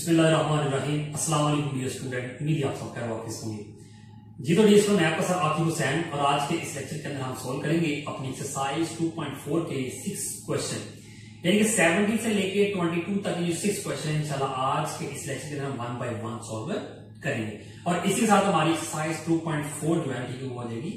बिस्मिल्लाहिर्रहमानिर्रहीम। अस्सलाम वालेकुम डियर स्टूडेंट, उम्मीद है आप सब खैर वापस होंगे। जी तो डियर स्टूडेंट, मैं आपका सर आकिब हुसैन और आज के इस लेक्चर के अंदर हम सोल्व करेंगे अपनी एक्सरसाइज 2.4 के 6 क्वेश्चन, यानी कि 17 से लेके 22 तक ये 6 क्वेश्चन इंशाल्लाह आज के इस लेक्चर के अंदर हम 1 बाय 1 सॉल्व करेंगे और इसी के साथ हमारी एक्सरसाइज 2.4 जो है ठीक है वो हो जाएगी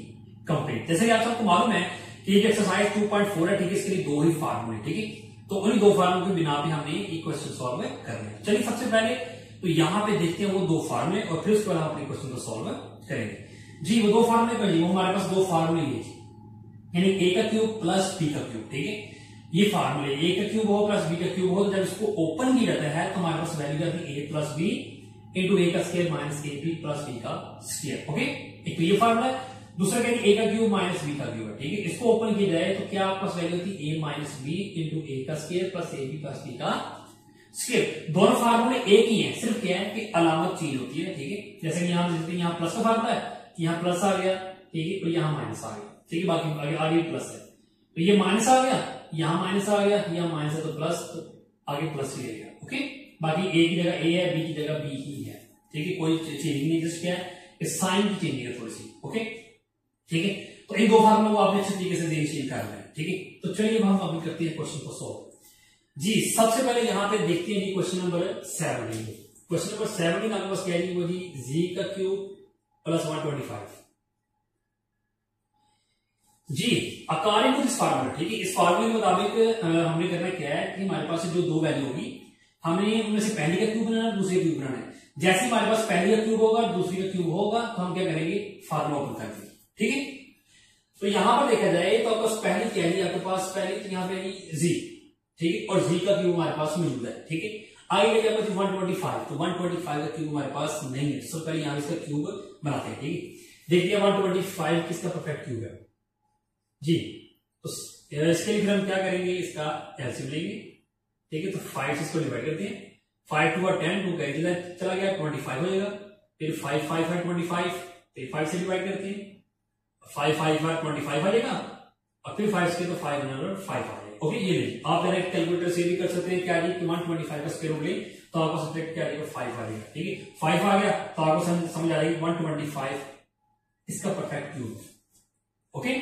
कंप्लीट। जैसे कि आप सबको मालूम है कि ये एक्सरसाइज 2.4 है, ठीक है, इसके लिए दो ही फार्मूले, ठीक है, तो उन्हीं दो फार्मूले के बिना पे हमने ये क्वेश्चन सॉल्व करना है। चलिए सबसे पहले तो यहाँ पे देखते हैं वो दो फार्मूले और फिर उसके बाद हम अपने क्वेश्चन को सॉल्व करेंगे। जी वो दो फार्मूले करिए, वो हमारे पास दो फार्मूले ये यानी ए का क्यूब प्लस बी का क्यूब, ठीक है, ये फार्मूले ए का क्यूब हो प्लस बी का क्यूब हो, तो जब इसको ओपन किया जाता है तो हमारे पास वैल्यू आती है a plus b into a का square minus a b plus b का स्क्वायर। ओके, एक तो ये फार्मूला है। दूसरा कहते हैं ए का क्यूब माइनस बी का क्यूब है, ठीक है, इसको ओपन किया जाए तो क्या आपके पास वैल्यू होती है a minus b into a का square plus a b plus b का स्क्वायर। दोनों फार्मूले एक ही है, सिर्फ क्या है कि अलामत चेंज होती है, ठीक है, जैसे कि यहाँ प्लस का फार्मूला है, यहाँ प्लस आ गया, ठीक है, और यहाँ माइनस आ गया, ठीक है, बाकी आगे आगे प्लस है, तो ये माइनस आ गया, यहाँ माइनस आ गया, यहाँ माइनस है तो प्लस, तो आगे प्लस ही रहेगा। ओके, बाकी ए की जगह ए है, बी की जगह बी ही है, ठीक है, कोई चेंजिंग नहीं, जस्ट क्या है साइन की चेंजिंग है थोड़ी सी। ओके, ठीक है, तो इन दो फार्मूलों को आपने अच्छे तरीके से देखिए करना है, ठीक है। तो चलिए हम अभी करते हैं क्वेश्चन को सॉल्व। जी सबसे पहले यहाँ पे देखते हैं क्वेश्चन नंबर 17। क्वेश्चन नंबर 17 आपके पास क्या है वो जी जी का क्यूब प्लस 125। जी अकॉर्डिंग टू दिस फार्मूला, ठीक है, इस फार्मूले के मुताबिक हमने करना क्या है कि हमारे पास जो दो वैल्यू होगी हमने उनमें से पहली का क्यूब बनाना है, दूसरी का क्यूब बनाना है। जैसे हमारे पास पहली का क्यूब होगा दूसरी का क्यूब होगा तो हम क्या करेंगे फार्मूला ओपन कर देंगे, ठीक है। तो यहां पर देखा जाए तो आपके पास पहली क्या है, आपके पास पहली तो यहाँ पे जी, ठीक है, और जी का क्यूब हमारे पास मौजूद है, ठीक है। आगे लगे आपको 125, तो 125 का क्यूब हमारे पास नहीं है, तो सबसे पहले यहाँ इसका क्यूब बनाते हैं, ठीक है। देखिए 125 किसका परफेक्ट क्यूब है जी, तो इसके लिए फिर हम क्या करेंगे, इसका एलसीएम लेंगे, ठीक है, तो 5 से इसको डिवाइड करते हैं, 5 2 10, 2 कैंसिल चला गया 25 हो जाएगा, फिर 5 5 5 25, फिर 5 से डिवाइड करते हैं, 5 5 5 25 आ जाएगा, और फिर 5 से तो 5 5 आ जाएगा। ओके, ये नहीं आप डायरेक्ट कैलकुलेटर से भी कर सकते हैं, क्या जी कि 125 का स्क्वायर रूट ले तो आपको सब्जेक्ट क्या आएगा 5 आ जाएगा, ठीक है, 5 आ गया तो आपको समझ आ जाएगी 125 इसका परफेक्ट क्यूब। ओके,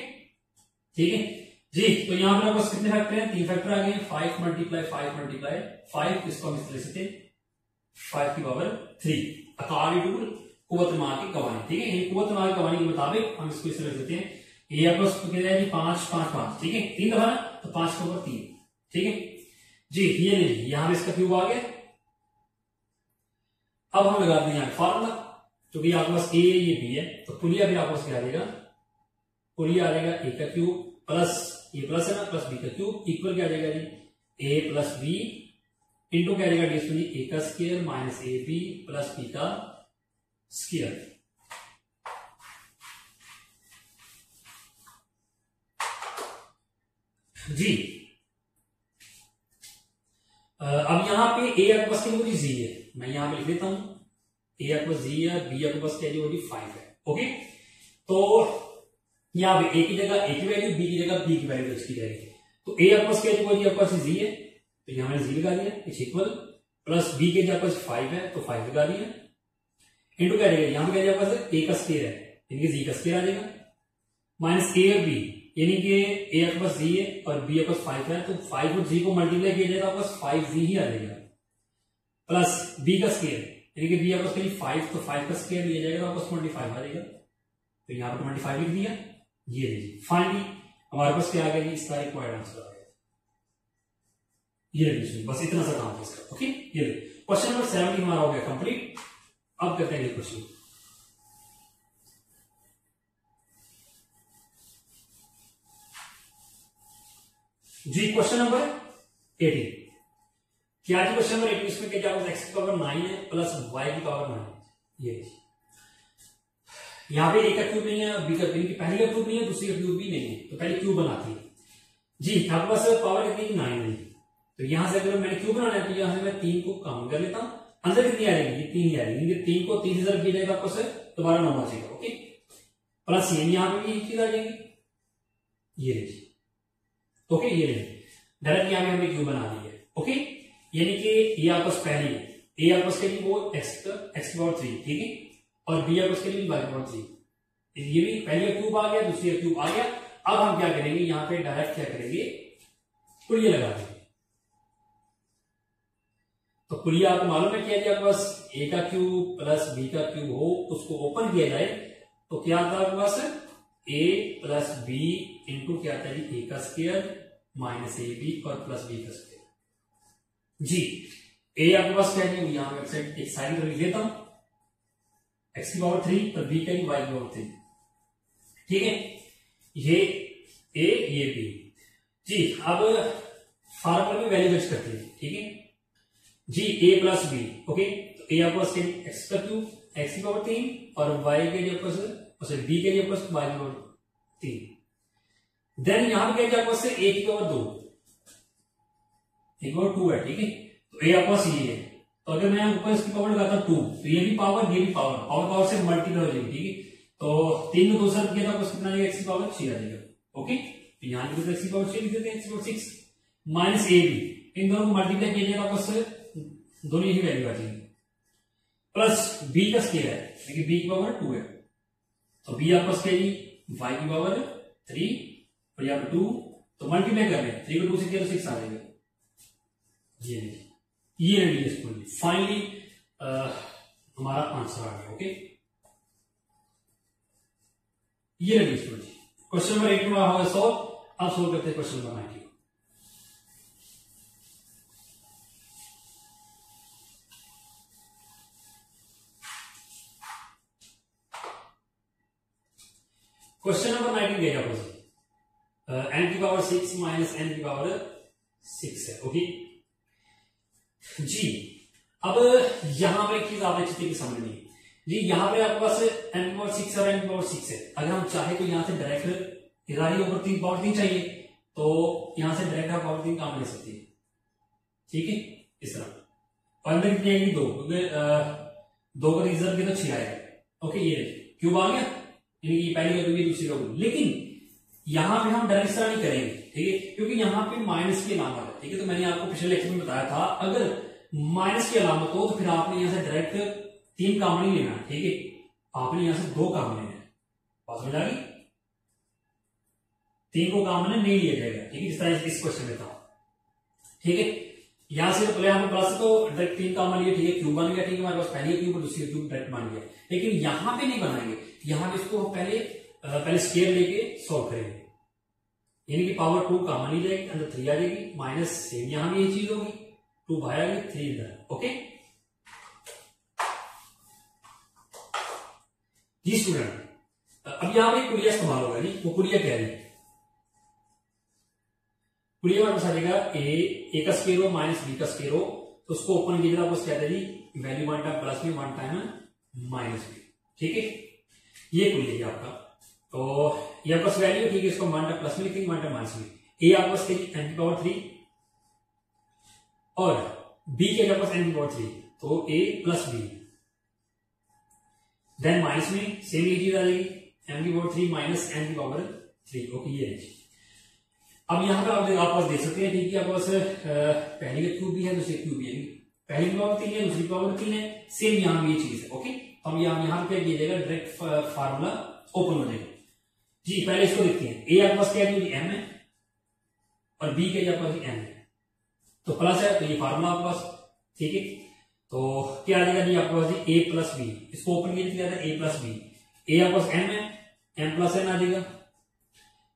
ठीक है जी। तो यहाँ पर आपको कितने फैक्टर हैं, 3 फैक्टर आ गए, 5 मल्टीप्लाई 5 मल्टीप्लाई 5, इसको हम इस तरह से 5 की पावर 3 अकॉर्डिंग टू कुव्वत मा की कवानी, ठीक है, कुव्वत मा की कवानी के मुताबिक हम इसको इस तरह देते हैं, ये आपको 5 5 5, ठीक है, 3 दफा तो 5 के ऊपर 3, ठीक है जी। ये नहीं यहां इसका क्यूब आ गया। अब हम लगाते हैं यहाँ फॉर्मूला, क्योंकि आपके पास ए ये बी है, तो पुलिया भी आपको क्या आ जाएगा, पुलिया आ जाएगा ए का क्यूब प्लस ये प्लस है ना प्लस बी का क्यूब इक्वल क्या आ जाएगा जी ए प्लस बी इंटू क्या आ जाएगा डी ए का square minus a b plus b का स्क्वायर। जी अब यहां पे ए आपके पास क्या जी है, मैं यहां पे लिख देता हूं, ए आपके पास जी है, बी आपके पास क्या जी 5 है। ओके, तो यहां पे ए की जगह ए की वैल्यू, बी की जगह बी की वैल्यू रखी जाएगी, तो ए आपके पास क्या जी आपके पास जी है, तो यहां मैंने जी लगा दिया इट्स इक्वल, प्लस बी के आपके पास 5 है तो 5 लगा दिया, इंटू क्या रहेगा यहां पे क्या आपके पास ए का स्क्वायर है यानी कि जी का स्क्वायर आ जाएगा, माइनस ए और बी यानी कि ए आपके पास जी है और बी आपके पास 5 है, तो 5 और जी को मल्टीप्लाई किया जाएगा आपके पास 5 जी ही आ जाएगा, प्लस बी का स्क्वायर यानी कि बी आपके पास 5 तो 5 का स्क्वायर लिया जाएगा तो आपके पास 25 आ जाएगा, तो यहाँ पर 25 लिख दिया। ये लीजिए फाइनली हमारे पास क्या आ गया, इसका रिक्वायर्ड आंसर आ गया, ये लीजिए, बस इतना सा काम था इसका। ओके, ये क्वेश्चन नंबर 17 हमारा हो गया कंप्लीट। अब करते हैं क्वेश्चन जी, क्वेश्चन नंबर 18। क्या जी क्वेश्चन नंबर 18 इसमें क्या एक्स की पावर 9 है प्लस वाई की पावर 9 है। ये यहां पे ए का क्यूब नहीं है, बी का क्यूब, पहले का क्यूब नहीं है, दूसरी का क्यूब भी नहीं है, तो पहले क्यूब बनाती है जी। आपके पास पावर कितनी 9 है, तो यहां से अगर मैंने क्यूब बनाना है तो यहां से मैं 3 को कम कर लेता हूं, अंदर कितनी आ जाएगी, ये 3 ही आ जाएगी, 3 को 3 से जब किया जाएगा आपको से दोबारा 9 आ जाएगा। ओके, प्लस ये यहां पे भी एक चीज आ जाएगी, ये लीजिए। ओके, ये लीजिए डायरेक्ट यहां पे हमने क्यूब बना दी है। ओके, यानी कि ये आपस पहली है, ए आपस के लिए वो एक्स पावर 3, ठीक है, और बी आपस के लिए वाई पावर 3। ये भी पहली का क्यूब आ गया, दूसरी का क्यूब आ गया। अब हम क्या करेंगे, यहाँ पे डायरेक्ट क्या करेंगे, पुलिया लगा देंगे। तो पुलिया आपको मालूम है क्या जी, आपके पास ए का क्यूब प्लस बी का क्यूब हो, उसको ओपन किया जाए तो क्या आता है आपके पास, ए प्लस बी इंटू क्या आता है जी, ए का स्क्वायर माइनस ए बी और प्लस बी का स्क्वायर जी। ए आपके पास क्या है, यहां पे एक साइन कर लेता हूं, एक्स की पावर 3 और बी का वाई की पावर 3, ठीक है, ये ए ये बी जी। अब फार्मूला में वैल्यू फिक्स करते हैं, ठीक है जी, ए प्लस बी, ओके। तो ए आपके पास एक्स का क्यूब एक्स की पावर 3 और वाई के लिए बी के लिए वाई की पावर 3। देन यहां पे क्या आपके पास ए की पावर 2, एक पावर 2 है, ठीक है। तो ए आपके पास ये है, तो अगर मैं ऊपर इसकी पावर लगाता 2 तो ये भी पावर ये भी पावर, पावर पावर से मल्टीप्लाई हो जाएगी, ठीक है। तो 3 को 2 से किया था कितना एक्स की पावर 6 आ जाएगा, ओके। तो यहां पे एक्स की पावर 6 लिख देते हैं, एक्स की पावर 6 माइनस ए बी, इन दोनों को मल्टीप्लाई किया जाएगा, आपस दोनों ही वैल्यू आ जाएगी, प्लस बी का स्केयर है, देखिए बी की पावर 2 है, तो बी आपस के वाई की पावर 3 और यहाँ पे 2, तो मल्टीप्लाई कर रहे हैं, 3 को 2 से किया तो 6 आ जाएगा। ये रेडी फाइनली हमारा आंसर आ गया, ओके। ये रेडी स्टूडेंट, क्वेश्चन नंबर 8 में होगा सॉल्व। अब सोल्व करते हैं क्वेश्चन नंबर 19। क्वेश्चन नंबर 19 देगा n की पावर 6 माइनस n की पावर 6 है, ओके जी। अब यहां पर एक चीज आप अच्छी तरीके समझनी जी, यहां पे आपके पास n की पावर 6 और n की पावर 6 है। अगर हम चाहे तो यहां से डायरेक्ट इधर ऊपर 3 पावर 3 चाहिए, तो यहां से डायरेक्ट आप पावर 3 काम ले सकती है, ठीक है, इस तरह। और अंदर कितनी आएगी 2, क्योंकि 2 का रिजर्व के तो 6 आएगा, ओके। ये क्यूब आ गया, पहली का क्यूब दूसरी का क्यूब, लेकिन यहां पे हम डायरेक्ट नहीं करेंगे, ठीक है, क्योंकि यहां पे माइनस की अलामत है, ठीक है। तो मैंने आपको पिछले लेक्चर में बताया था, अगर माइनस की अलामत हो तो फिर आपने यहां से डायरेक्ट 3 काम नहीं लेना, ठीक है, आपने यहां से 2 काम लेना है, बात समझ आ गई। 3 को काम नहीं लिया जाएगा, ठीक है, जिस तरह इस क्वेश्चन में था, ठीक है। यहां से पहले हमें प्लस तो डायरेक्ट 3 काम मान लिया, ठीक है, क्यूब बन गया, ठीक है, हमारे पास पहले क्यूब और दूसरी क्यूब डायरेक्ट मान लिया। लेकिन यहां पे नहीं बनाएंगे, यहां पे इसको पहले स्केयर लेके सॉल्व करेंगे, यानी कि पावर 2 कॉमन ही जाएगी, अंदर 3 आ जाएगी, माइनस सेम यहां भी ये चीज होगी, 2 बाहर आ गई, 3 इधर, ओके जी स्टूडेंट। अब यहां पे कुलिया इस्तेमाल होगा जी, वो कुलिया क्या है, कुलिया हमारे पास आ जाएगा ए का स्केयर हो माइनस बी का स्केयर हो, तो उसको ओपन कीजिएगा, आपको क्या है जी, वैल्यू 1 टाइम प्लस में 1 टाइम माइनस में, ठीक है, ये कुलिया है आपका। तो ये आपका वैल्यू, ठीक है, इसको 1 टाइम प्लस में लिखेंगे, 1 टाइम माइनस में। ए आपका n की पावर 3 और बी के आपका n की पावर 3, तो a plus b, then minus में सेम ये चीज आ जाएगी, m की पावर 3 माइनस n की पावर 3, ओके। ये है। अब यहां पर आप पास देख सकते हैं, ठीक है, आपके पास पहली का क्यूब भी है, दूसरी क्यूब भी है, पहली की पावर 3 है, दूसरी पावर 3 है, सेम यहां भी ये चीज है, ओके। तो हम यहां पे किया जाएगा, डायरेक्ट फार्मूला ओपन हो जाएगा जी। पहले इसको देखते हैं, ए आपके पास क्या है, m है और बी के आपके पास n है, तो प्लस है, तो ये फार्मूला आपके पास, ठीक है। तो क्या आ जाएगा जी आपके पास ए प्लस बी, इसको ओपन किया जाता है, ए प्लस बी, ए आपके पास m है, m प्लस n आ जाएगा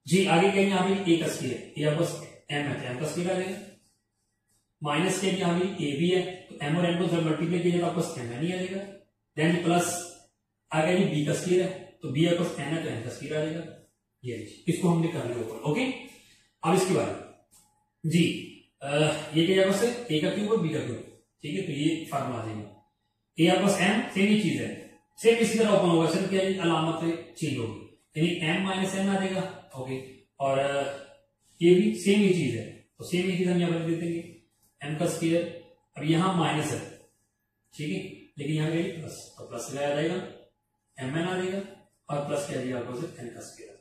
जी। आगे क्या यहाँ पे ए का स्केयर, ए आपके पास m है तो m का स्केयर आ जाएगा, माइनस के यहाँ भी ए भी है, तो m और n को जब मल्टीप्लाई किया जाएगा आपके पास m नहीं आ जाएगा, देन प्लस आ गया जी बी का स्केयर है, तो बी आपके पास n है तो n का स्केयर आ जाएगा, ये इसको हमने कर लिया ऊपर, ओके। अब इसके बाद जी ये क्या आपस ए का क्यूब और बी का क्यूब, ठीक है, तो ये फार्मूला आ जाएगा, ए आपस m, सेम ही चीज है, सेम इसी तरह ओपन होगा, सिर्फ क्या अलामत चेंज होगी, यानी m माइनस n आ जाएगा, ओके। और ये भी सेम ही चीज है, तो सेम ही चीज हम यहाँ पर दे देंगे, m का स्क्वायर, अब यहाँ माइनस है, ठीक है, लेकिन यहाँ गई प्लस, तो प्लस आ जाएगा, mn आ जाएगा, और प्लस क्या जाएगा आपको n का स्क्वायर।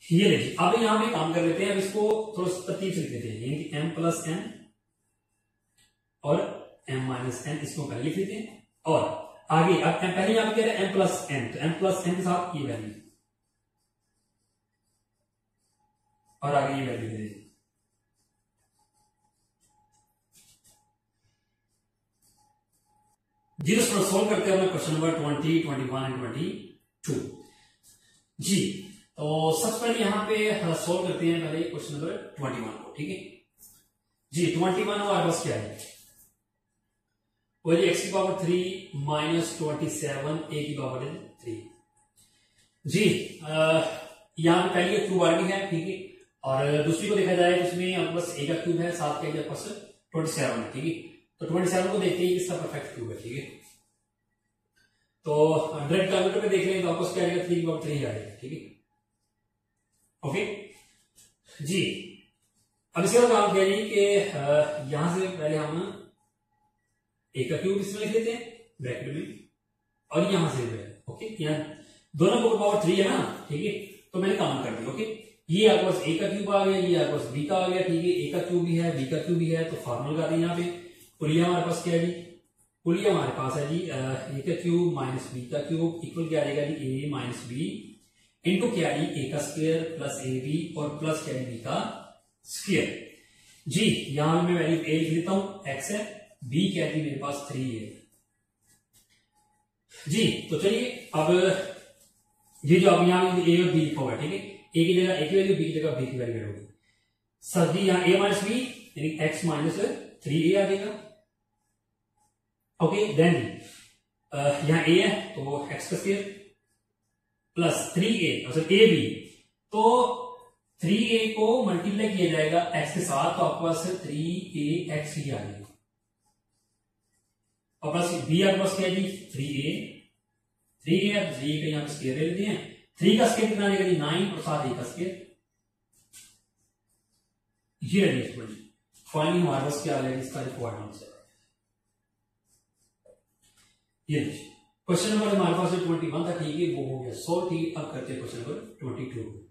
ये देखिए, अब यहां पे काम कर लेते हैं, अब इसको थोड़ा तरतीब से लिख देते हैं, यानी कि m प्लस n और m माइनस n, इसको पहले लिख लेते हैं। और आगे अब पहले यहां पे कह रहे हैं m प्लस n, तो m प्लस n के साथ ये वैल्यू और आगे ये वैल्यू दे देंगे। जी दोस्तों सोल्व करते हैं क्वेश्चन नंबर 20, 21 एंड 22 जी। तो सबसे पहले यहां पे सोल्व करते हैं पहले क्वेश्चन नंबर 21 को, ठीक है जी। 21 हमारे पास क्या है, वो है x की पावर 3 माइनस 27 a की पावर 3 जी। यहां पे पहली क्यूब आ रही है, ठीक है, और दूसरी को देखा जाए तो उसमें आपके पास a का क्यूब है, साथ के आपके पास 27 है, ठीक है। तो 27 को देखते ही इसका परफेक्ट क्यूब है, ठीक है। तो 100 कैलकुलेटर पे देख लें तो आपको क्या आएगा, 3 की पावर 3 आएगा, ठीक है, ओके जी। अब इसका काम क्या है कि यहां से पहले हम a का क्यूब इसमें लिख लेते हैं ब्रैकेट में, और यहां से ओके, यहाँ दोनों को पावर 3 है ना, ठीक है। तो मैंने काम कर दिया, ओके। ये आपके पास a का क्यूब आ गया, ये आपके पास b का आ गया, ठीक है। a का क्यूब भी है, b का क्यूब भी है, तो फार्मूला लगाते हैं यहाँ पे। पुलिया हमारे पास क्या है जी, पुलिया हमारे पास है जी a का क्यूब माइनस b का क्यूब इक्वल क्या आएगा जी, a माइनस b इंटू क्या है a का स्क्वायर प्लस ab और प्लस क्या है b का स्क्वायर जी। यहां मैं वैल्यू a लिख देता हूं, x है, b क्या है मेरे पास 3 है जी। तो चलिए अब ये जो अब यहाँ a और b लिखा हुआ है, ठीक है, a की जगह a की वैल्यू, b की जगह b की वैल्यू होगी। सर जी यहाँ a माइनस b यानी x माइनस 3a आ जाएगा, ओके। देन यहाँ a है तो x का square plus 3a a b, तो 3a को मल्टीप्लाई किया जाएगा x के साथ, तो आपके पास 3ax ही आ जाएगा, और प्लस b आपके पास क्या है जी 3a है, 3 का यहाँ पे स्क्वायर ले लेते हैं। 3 का स्क्वायर कितना आएगा जी 9 और साथ a का स्क्वायर, ये है फाइनली हमारे पास क्या आ जाएगा इसका रिक्वायर्ड आंसर। ये क्वेश्चन नंबर हमारे पास 21 था, ठीक है, वो हो गया सॉल्व, ठीक है। अब करते हैं क्वेश्चन नंबर 22।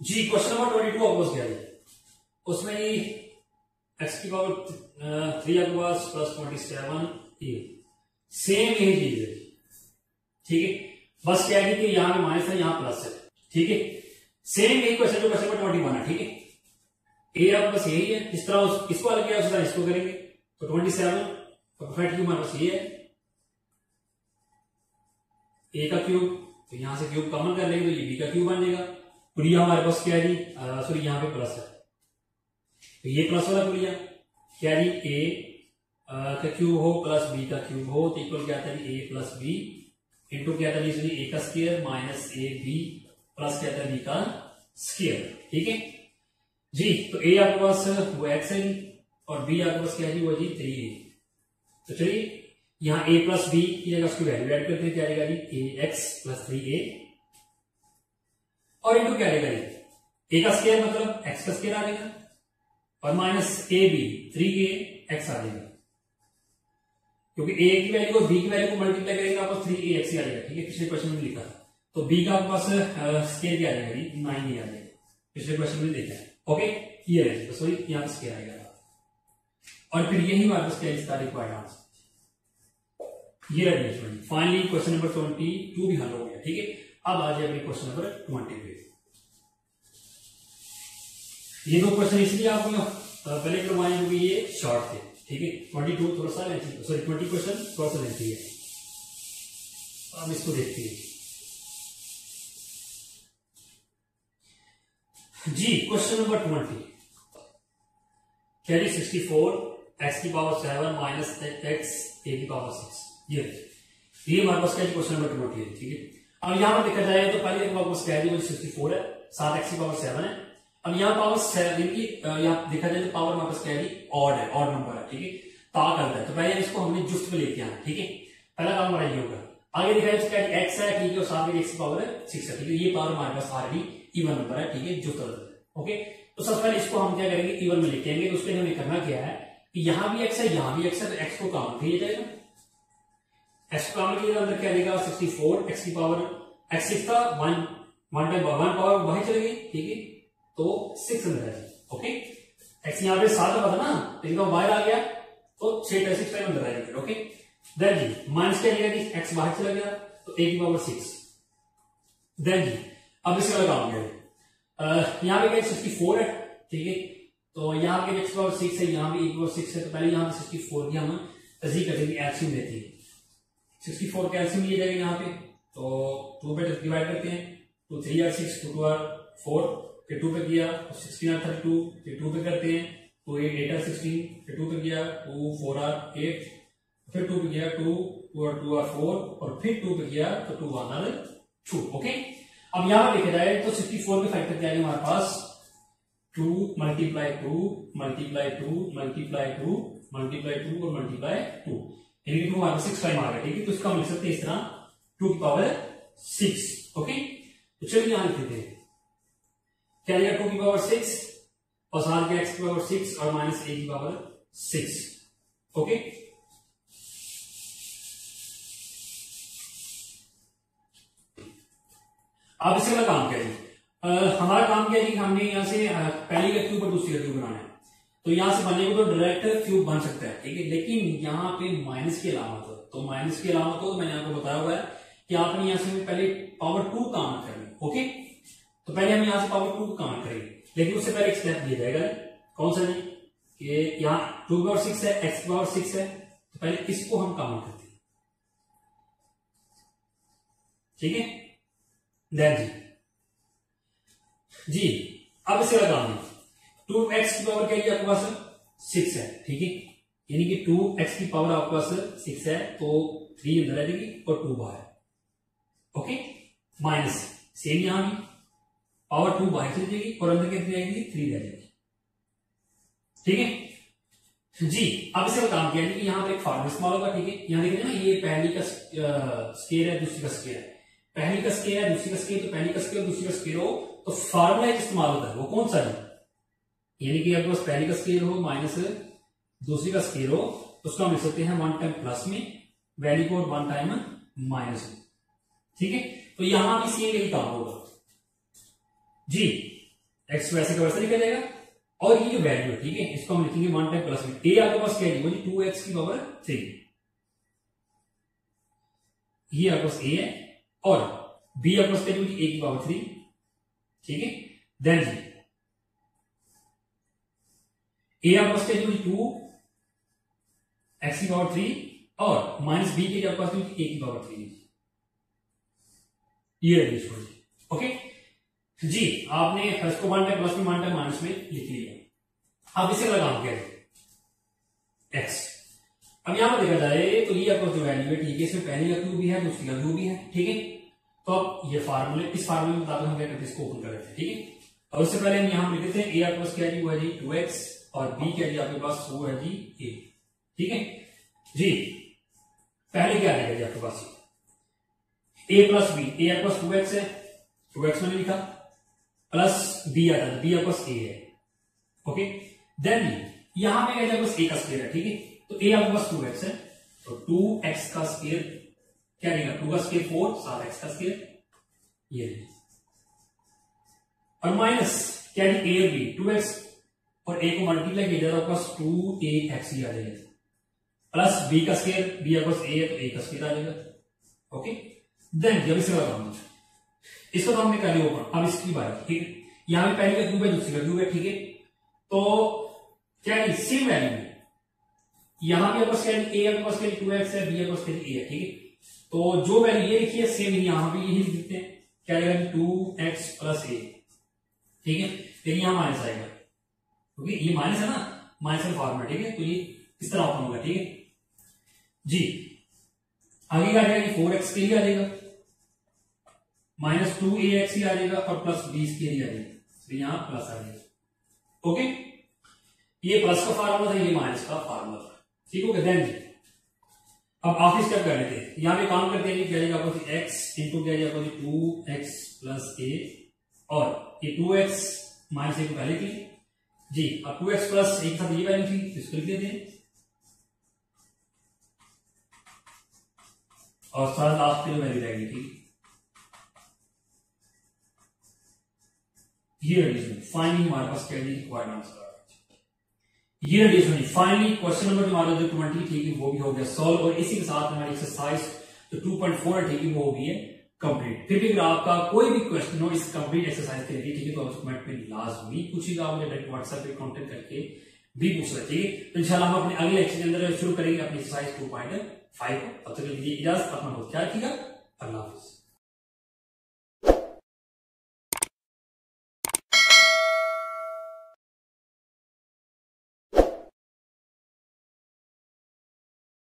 जी क्वेश्चन नंबर 22 आपको क्या है, उसमें x की पावर 3 आपके पास प्लस 27 सेम यही चीज है, ठीक है। बस क्या है कि यहां पे माइनस है, यहां प्लस है, ठीक है। सेम यही क्वेश्चन जो क्वेश्चन नंबर 21 है, ठीक है। ए आपके पास यही है, इस तरह इसको अलग किया उस तरह इसको करेंगे, तो 27 परफेक्ट क्यूब हमारे पास ये है, ए का क्यूब, तो यहां से क्यूब कॉमन कर लेंगे तो ये बी का क्यूब बन जाएगा। पुलिया हमारे पास क्या है जी, सॉरी यहाँ पे प्लस है, तो ये प्लस वाला पुलिया क्या जी, a का क्यूब हो प्लस b का क्यूब हो, तो इक्वल क्या आता है a प्लस b इंटू क्या आता है a का square minus a b plus क्या आता है b का स्क्वायर, ठीक है जी। तो a आपके पास वो x है और b आपके पास क्या है जी, वो जी 3a। तो चलिए यहाँ a प्लस b की जगह उसकी वैल्यू ऐड करते हैं, क्या आएगा जी ax प्लस 3a और इंटू क्या आएगा जी a का स्क्वायर मतलब x का स्क्वायर आ जाएगा और माइनस ए बी 3ax आ जाएगा, क्योंकि a की वैल्यू और b की वैल्यू को मल्टीप्लाई करेंगे आपको 3ax ही आ जाएगा, ठीक है। पिछले क्वेश्चन में लिखा था, तो b का आपके पास स्क्वायर क्या आ जाएगा जी 9 ही आ जाएगा, पिछले क्वेश्चन में देखा है, ओके। ये है तो सॉरी यहाँ पे स्क्वायर आएगा और फिर यही हमारे पास क्या इसका रिक्वायर्ड आंसर, ये है फाइनली क्वेश्चन नंबर 22 भी हल हो गया, ठीक है। अब आ जाए क्वेश्चन नंबर 20 पे। ये दो क्वेश्चन इसलिए आपको पहले करवाए क्योंकि ये शॉर्ट थे, ठीक है। 22 थोड़ा सा लेंथी, सॉरी 20 क्वेश्चन थोड़ा सा लेंथी है। अब इसको देखते हैं जी। क्वेश्चन नंबर 20 क्या जी 64 x की पावर 7 माइनस x a की पावर 6, ये हमारे पास क्या क्वेश्चन नंबर 20 है, ठीक है। अब यहां पर देखा जाए तो पहले हमारे पास क्या है 64 है, 7x की पावर 7 है। अब यहाँ पावर 7 की यहाँ देखा जाए तो पावर हमारे पास क्या है ऑड है, ऑड नंबर है, ठीक है। ता करता है तो पहले इसको हमने जुफ्त में लेके आना, ठीक है। पहला काम हमारा ये होगा। आगे देखा जाए क्या x है, ठीक है, और साथ में x की पावर है 6 है, ठीक है। ये पावर हमारे पास ऑलरेडी इवन नंबर है, ठीक है, जुफ्त है, ओके। तो सबसे पहले इसको हम क्या करेंगे इवन में लेके आएंगे, तो उसके लिए हमें करना क्या है यहां भी x है, यहां भी x है, तो x को कॉमन किया जाएगा। x को कॉमन किया अंदर क्या आएगा 64, x की पावर x 6 था, 1 पावर बाहर चली गई, ठीक है, तो 6 अंदर है। ओके, x यहाँ पे 7 था ना, लेकिन वो बाहर आ गया तो 6 टाइम अंदर आएगा। ओके, देन जी माइनस क्या आएगा जी, x बाहर चला गया तो a की पावर 6। देन जी अब इसका लगाओ यहाँ पे क्या 64 है, ठीक है, तो यहाँ पे x पावर 6 है, यहाँ भी a की पावर 6 है, तो पहले यहाँ पे 64 की हम तस्दीक करते हैं, एलसीएम लेते हैं। 64 का एलसीएम लिया जाएगा यहाँ पे, तो 2 पे डिवाइड करते हैं, 2 3 आर 6, 2 2 आर 4, फिर 2 पे किया तो 16 आर 32, फिर 2 पे करते हैं तो 8 आर 16, फिर 2 पे किया 2 4 आर 8, फिर 2 पे किया 2 2 आर 4, और फिर 2 पे किया तो 2 1 आर 2। ओके, अब यहाँ पर देखा जाए तो 64 के फैक्टर क्या है हमारे पास 2 मल्टीप्लाई 2 मल्टीप्लाई 2 मल्टीप्लाई 2 मल्टीप्लाई 2 और मल्टीप्लाई 2, यानी कि 2 हमारे 6 टाइम आ गया, ठीक है, तो इसका हम लिख सकते हैं इस तरह 2 की पावर 6। ओके, तो चलिए यहां लिख देते हैं, क्या आएगा 2 की पावर 6 और साथ के x की पावर 6 और माइनस a की पावर 6। ओके, अब इससे वाला काम क्या है, हमारा काम क्या है कि हमने यहां से पहली का क्यूब और दूसरी का क्यूब बनाना है, तो यहां से बनेगा तो डायरेक्ट क्यूब बन सकता है, ठीक है, लेकिन यहाँ पे माइनस की अलामत है, तो माइनस की अलामत हो मैंने आपको बताया हुआ है कि आपने यहां से पहले पावर 2 काउंट करनी। ओके, तो पहले हम यहां से पावर 2 काउंट करेंगे, लेकिन उससे पहले एक स्टेप दिया जाएगा, कौन सा नहीं कि यहाँ 2 की पावर 6 है, x की पावर 6 है, तो पहले इसको हम काउंट करते हैं, ठीक है। देन जी अब इसे लगाएंगे 2x की पावर क्या है आपके पास 6 है, ठीक है, यानी कि 2x की पावर आपके पास 6 है, तो 3 अंदर आ जाएगी और 2 बाहर। ओके, माइनस सेम यहां भी पावर 2 बाहर चली जाएगी और अंदर कितनी आएगी 3 रह जाएगी, ठीक है जी। अब इसे काम किया कि यहाँ पर एक फॉर्मूला इस्तेमाल होगा, ठीक है, यहाँ देखिए ना ये पहली का स्केयर है, दूसरी का स्केयर है, पहली का स्केयर है, दूसरी का स्केयर, तो पहली का स्केयर दूसरी का स्केयर हो तो फार्मूला एक इस्तेमाल होता है, वो कौन सा है, यानी कि आपके पास पहली का स्केयर हो माइनस दूसरी का स्केयर हो, तो उसको हम लिख सकते हैं 1 टाइम प्लस में वैल्यू को 1 टाइम माइनस में, ठीक है, तो यहां भी सेम यही काम होगा जी, एक्स वैसे का वैसे लिखा जाएगा, और ये जो वैल्यू है, ठीक है, इसको हम लिखेंगे 1 टाइम प्लस में, ए आपके पास क्या है 2x की पावर 3, ये आपके पास ए है, और बी आपके पास क्या है a की पावर 3, ठीक है। देन जी ए आपके पास क्या है 2 x की पावर 3 और माइनस बी के आपके पास a की पावर 3, ये रही। ओके जी, आपने फर्स्ट को 1 टाइम प्लस में 1 टाइम माइनस में लिख लिया। अब इसे लगाम क्या है x, अब यहां पर देखा जाए तो ये आपका जो वैल्यू है, ठीक है, इसमें पहली का क्यूब भी है, दूसरी का क्यूब भी है, ठीक है, तो अब ये फार्मूले इस फार्मूले में बताते हम क्या करते हैं, इसको ओपन कर देते हैं, ठीक है, और उससे पहले हम यहां लिख देते हैं a आपके पास क्या है वो है जी 2x और b क्या है आपके पास वो है जी a, ठीक है जी। पहले क्या आएगा जी आपके पास a प्लस बी, a आपके पास 2x है, 2x मैंने लिखा, प्लस b आता है, b आपके पास a है। ओके, देन यहां पे क्या आपके पास a का स्क्वायर है, ठीक है, तो a आपके पास 2x है, तो 2x का स्क्वायर क्या रहेगा 2 का स्क्वायर 4, 7x का स्क्वायर, ये और माइनस क्या है a और b 2x और a को मल्टीप्लाई किया जाएगा आपके पास 2ax ही आ जाएगा, प्लस b का स्क्वायर, b आपके पास a है तो a का स्क्वायर आ जाएगा। ओके, देन जब इसे लगाऊंगा इसको तो हमने कर लिया ऊपर, अब इसकी बारी, ठीक है, यहां पे पहली का क्यूब है, दूसरी का क्यूब है, ठीक है, तो क्या है सेम वैल्यू है, यहां पे आपके पास क्या है a आपके पास क्या 2x है, b आपके पास क्या a है, ठीक है, तो जो वैल्यू ये लिखी है सेम यहां पे यही लिखते हैं, क्या आएगा 2x प्लस a, ठीक है, लेकिन यहां माइनस आएगा क्योंकि ये माइनस है ना, माइनस का फॉर्मूला, ठीक है, तो ये इस तरह ओपन होगा, ठीक है जी। आगे क्या आ जाएगा 4x के लिए आ जाएगा, माइनस 2ax ही आ जाएगा और प्लस b के लिए आ जाएगा, तो यहां प्लस आ जाएगा। ओके, ये प्लस का फार्मूला था, ये माइनस का फार्मूला था, ठीक हो गया। देन जी अब आखिरी स्टेप कर लेते हैं, यहां पे काम करते हैं, क्या जाएगा आपको x इंटू क्या जाएगा 2x प्लस a, और ये 2x माइनस a को पहले के लिए, जी। अब 2x प्लस एक साथ ये वैल्यू थी, इसको लिख देते हैं और साथ लास्ट में वैल्यू रहेगी थी ये एडिशन। फाइनली हमारे पास क्या है रिक्वायर्ड आंसर आ गया। ये एडिशन फाइनली क्वेश्चन नंबर हमारा जो 20 ठीक वो भी हो गया सॉल्व, और इसी के साथ हमारी एक्सरसाइज जो 2.4 ठीक है वो हो गई है कंप्लीट। फिर भी अगर आपका कोई भी क्वेश्चन हो इस कंप्लीट एक्सरसाइज के लिए ठीक है तो आप कमेंट में लाजमी पूछिएगा, आप मुझे व्हाट्सएप पे कांटेक्ट करके भी पूछ सकते हैं। तो इंशाल्लाह हम अपने अगले लेक्चर के अंदर शुरू करेंगे अपनी एक्सरसाइज 2.5 को। तब तक के लिए इजाजत, अपना बहुत ख्याल रखिएगा। अल्लाह हाफिज।